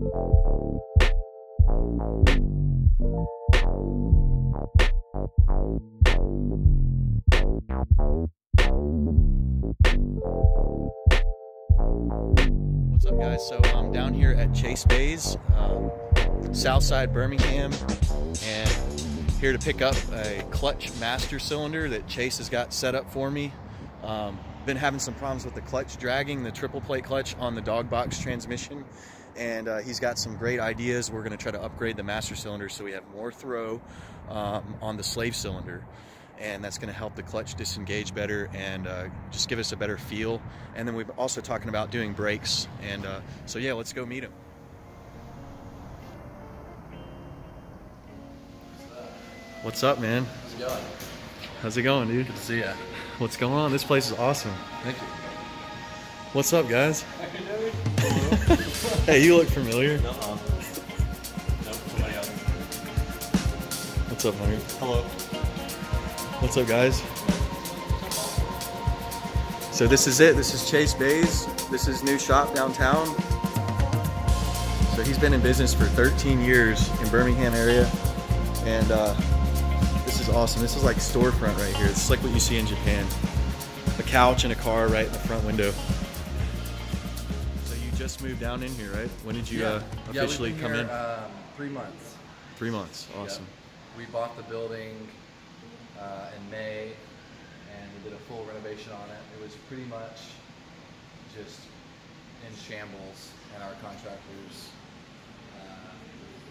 What's up, guys? So I'm down here at Chase Bays, Southside Birmingham, and here to pick up a clutch master cylinder that Chase has got set up for me. Been having some problems with the clutch dragging, the triple plate clutch on the dog box transmission, and he's got some great ideas. We're going to try to upgrade the master cylinder so we have more throw on the slave cylinder, and that's going to help the clutch disengage better and just give us a better feel. And then we're also talking about doing brakes, and so yeah, let's go meet him. What's up, man? How's it going? How's it going, dude? Good to see you. What's going on? This place is awesome. Thank you. What's up, guys? Hey, you look familiar. Nope, somebody else. What's up, Hunter? Hello. What's up, guys? So this is it. This is Chase Bays. This is new shop downtown. So he's been in business for 13 years in Birmingham area, and this is awesome. This is like storefront right here. This is like what you see in Japan. A couch and a car right in the front window. So you just moved down in here, right? When did you officially come in? 3 months. 3 months. Awesome. Yep. We bought the building in May, and we did a full renovation on it. It was pretty much just in shambles, and our contractors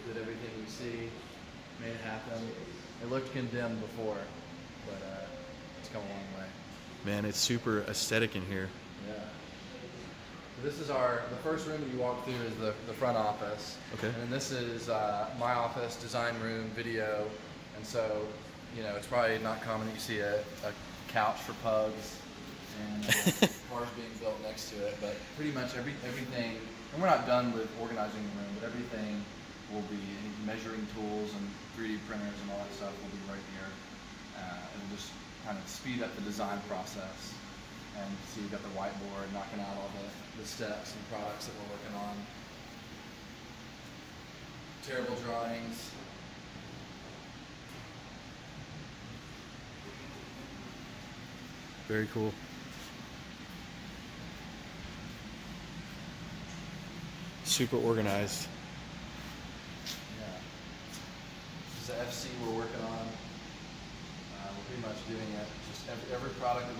did everything you see, made it happen. It looked condemned before, but it's come a long way. Man, it's super aesthetic in here. Yeah. So this is the first room that you walk through is the front office. Okay. And then this is my office, design room, video. And so, you know, it's probably not common that you see a couch for pugs and cars being built next to it, but pretty much everything, and we're not done with organizing the room, but everything will be, measuring tools and 3D printers and all that stuff will be right here. It'll just kind of speed up the design process. And so you've got the whiteboard knocking out all the steps and products that we're working on. Terrible drawings. Very cool. Super organized. Yeah. This is the FC we're working on. We're pretty much doing it. Just every product that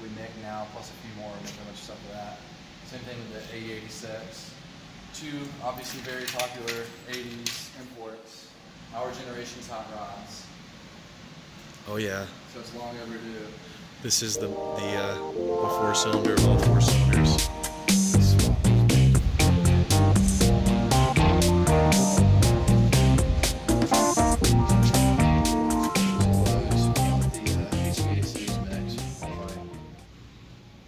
we make now, plus a few more, we're making a bunch of stuff for that. Same thing with the A86. Two obviously very popular 80s imports. Our generation's hot rods. Oh yeah. So it's long overdue. This is the 4-cylinder of all 4 cylinders.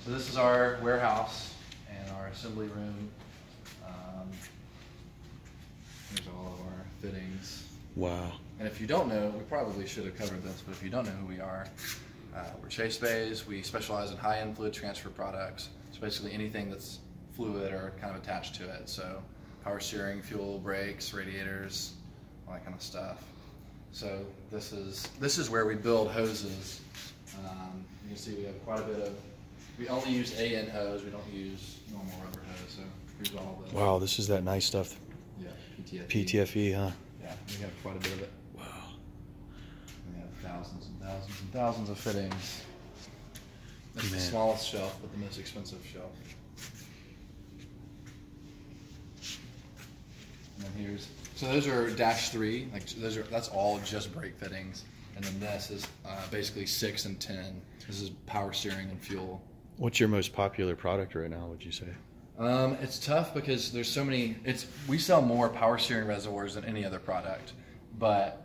So this is our warehouse and our assembly room. Here's all of our fittings. Wow. And if you don't know, we probably should have covered this, but if you don't know who we are, we're Chase Bays. We specialize in high-end fluid transfer products. So basically anything that's fluid or kind of attached to it. So power steering, fuel, brakes, radiators, all that kind of stuff. So this is where we build hoses. You can see we have quite a bit of. We only use AN hose. We don't use normal rubber hose. So here's all the. Wow, this is that nice stuff. Yeah, PTFE. PTFE, huh? Yeah, we have quite a bit of it. Wow. We have thousands and thousands and thousands of fittings. That's Man. the smallest shelf, but the most expensive shelf. And then so those are -3. Like that's all just brake fittings. And then this is basically 6 and 10. This is power steering and fuel. What's your most popular product right now, would you say? It's tough because there's so many. We sell more power steering reservoirs than any other product, but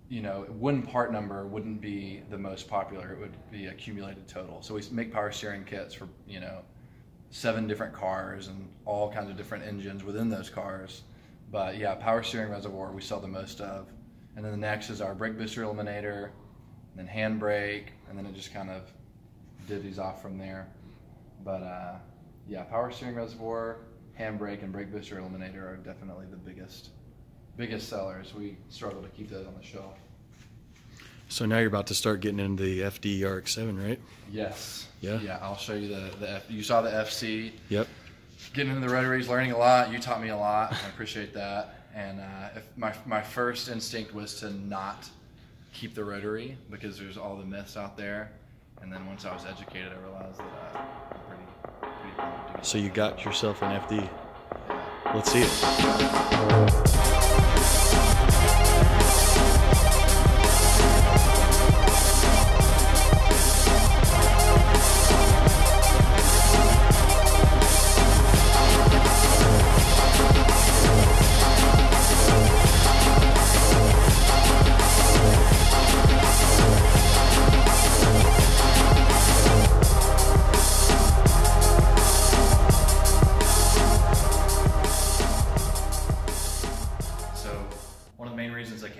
you know, one part number wouldn't be the most popular. It would be accumulated total. So we make power steering kits for 7 different cars and all kinds of different engines within those cars. But yeah, power steering reservoir we sell the most of, and then the next is our brake booster eliminator, and then handbrake, and then it just kind of divvies off from there. But yeah, power steering reservoir, handbrake and brake booster eliminator are definitely the biggest sellers. We struggle to keep those on the shelf. So now you're about to start getting into the FD RX-7, right? Yes. Yeah. Yeah. I'll show you you saw the FC. Yep. Getting into the rotaries, learning a lot. You taught me a lot. I appreciate that. And my first instinct was to not keep the rotary because there's all the myths out there. And then once I was educated, I realized that I'm pretty pumped to get So you got yourself an FD. Yeah. Let's see it.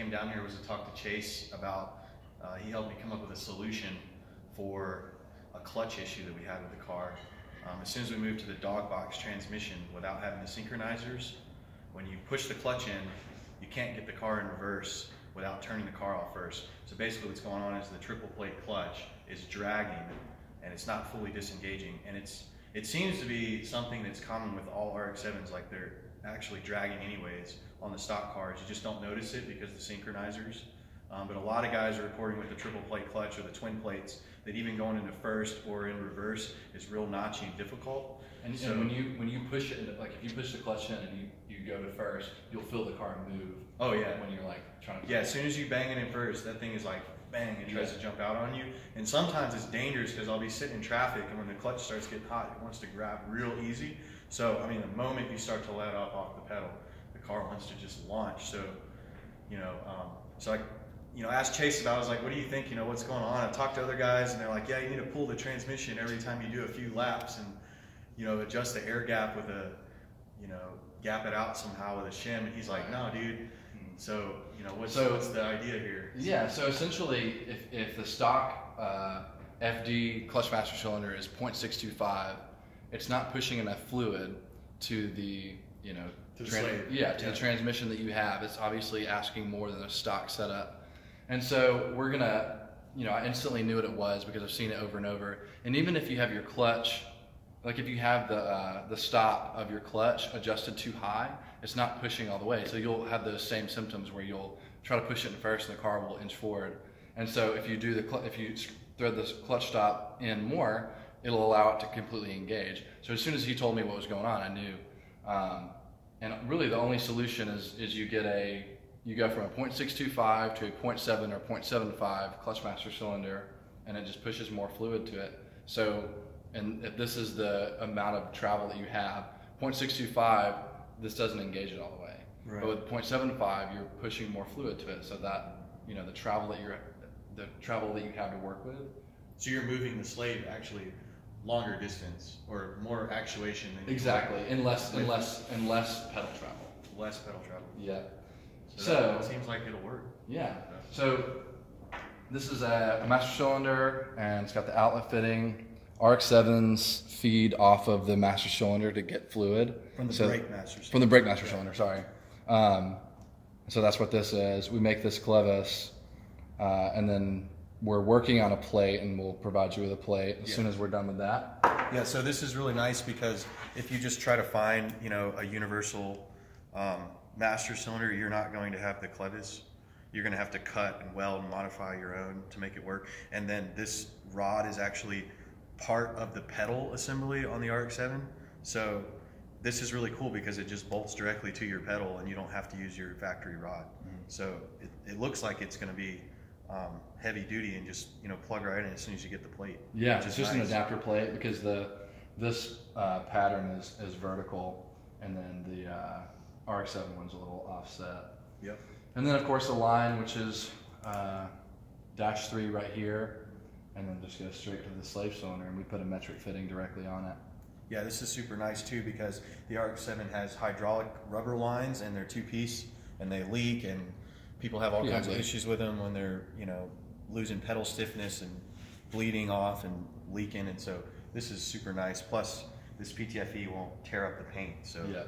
Down here was to talk to Chase about, he helped me come up with a solution for a clutch issue that we had with the car. As soon as we moved to the dog box transmission without having the synchronizers, when you push the clutch in, you can't get the car in reverse without turning the car off first. So basically what's going on is the triple plate clutch is dragging and it's not fully disengaging. And it seems to be something that's common with all RX-7s, like they're actually dragging anyways on the stock cars. You just don't notice it because the synchronizers. But a lot of guys are reporting with the triple plate clutch or the twin plates that even going into first or in reverse is real notchy and difficult. And so when you push it, like if you push the clutch in and you go to first, you'll feel the car move. Oh yeah. When you're like trying to. Yeah, as soon as you bang it in first, that thing is like bang, it tries to jump out on you. And sometimes it's dangerous because I'll be sitting in traffic and when the clutch starts getting hot, it wants to grab real easy. So I mean, the moment you start to let off the pedal, the car wants to just launch. So, so I asked Chase about it. I was like, what do you think? What's going on? I talked to other guys and they're like, yeah, you need to pull the transmission every time you do a few laps and, adjust the air gap with a, gap it out somehow with a shim. And he's like, no, dude. So, what's the idea here? Yeah, so essentially, if the stock FD clutch master cylinder is 0.625, it's not pushing enough fluid to the, the transmission that you have. It's obviously asking more than a stock setup. And so we're gonna, I instantly knew what it was because I've seen it over and over. And even if you have your clutch, like if you have the stop of your clutch adjusted too high, it's not pushing all the way. So you'll have those same symptoms where you'll try to push it in first and the car will inch forward. And so if you throw this clutch stop in more, it'll allow it to completely engage. So as soon as he told me what was going on, I knew. And really the only solution is you go from a 0.625 to a 0.7 or 0.75 clutch master cylinder, and it just pushes more fluid to it. So, and if this is the amount of travel that you have, 0.625, this doesn't engage it all the way. Right. But with 0.75, you're pushing more fluid to it, so that the travel that you have to work with. So you're moving the slave actually longer distance or more actuation than exactly, and less pedal travel. Less pedal travel. Yeah. So it seems like it'll work. Yeah. So this is a master cylinder, and it's got the outlet fitting. RX-7s feed off of the master cylinder to get fluid. From the brake master cylinder. From the brake master cylinder, sorry. So that's what this is. We make this clevis, and then we're working on a plate, and we'll provide you with a plate as soon as we're done with that. Yeah, so this is really nice because if you just try to find, a universal master cylinder, you're not going to have the clevis. You're going to have to cut and weld and modify your own to make it work. And then this rod is actually part of the pedal assembly on the RX-7. So this is really cool because it just bolts directly to your pedal and you don't have to use your factory rod. So it looks like it's going to be heavy duty and just plug right in as soon as you get the plate. Yeah, it's just nice. An adapter plate because this pattern is vertical, and then the RX-7 one's a little offset. Yep. And then of course the line, which is -3 right here, and then just goes straight to the slave cylinder, and we put a metric fitting directly on it. Yeah, this is super nice too because the RX-7 has hydraulic rubber lines and they're two-piece and they leak, and people have all kinds of issues with them when they're losing pedal stiffness and bleeding off and leaking, and so this is super nice. Plus this PTFE won't tear up the paint. So yeah,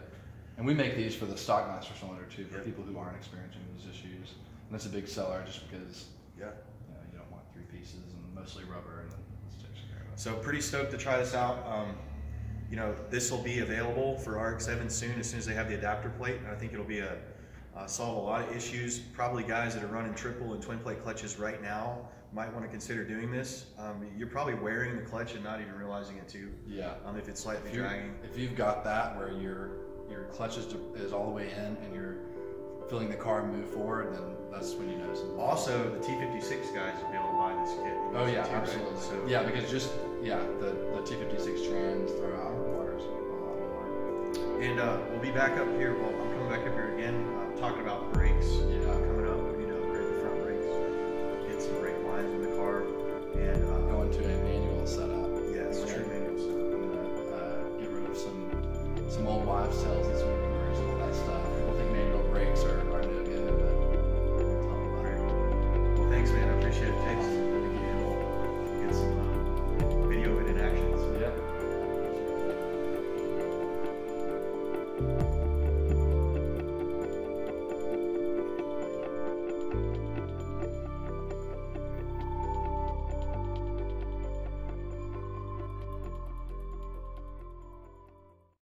and we make these for the stock master cylinder too, for Yep. people who aren't experiencing these issues. And that's a big seller just because yeah. you don't want 3 pieces and mostly rubber and it's takes care of it. So pretty stoked to try this out. You know, this will be available for RX-7 soon as they have the adapter plate. And I think it'll be solve a lot of issues. Probably guys that are running triple and twin plate clutches right now might want to consider doing this. You're probably wearing the clutch and not even realizing it too. Yeah. If it's slightly dragging. If you've got that where your clutch is all the way in and you're feeling the car move forward, then that's when you notice it. Also, the T56 guys will be able to buy this kit. Oh yeah, too, absolutely. Right? So, yeah, because the T56 trans throw out waters a lot more. And we'll be back up here. Well, I'm coming back up here again, talking about brakes. Yeah. Coming up, we need to upgrade the front brakes, get some brake lines in the car, and going to a manual setup. Yes, true manual setup. I'm gonna get rid of some old wives' tales and some rumors and all that stuff. People think manual brakes are no good, but we'll talk about it. Well, thanks, man. I appreciate it. Thanks.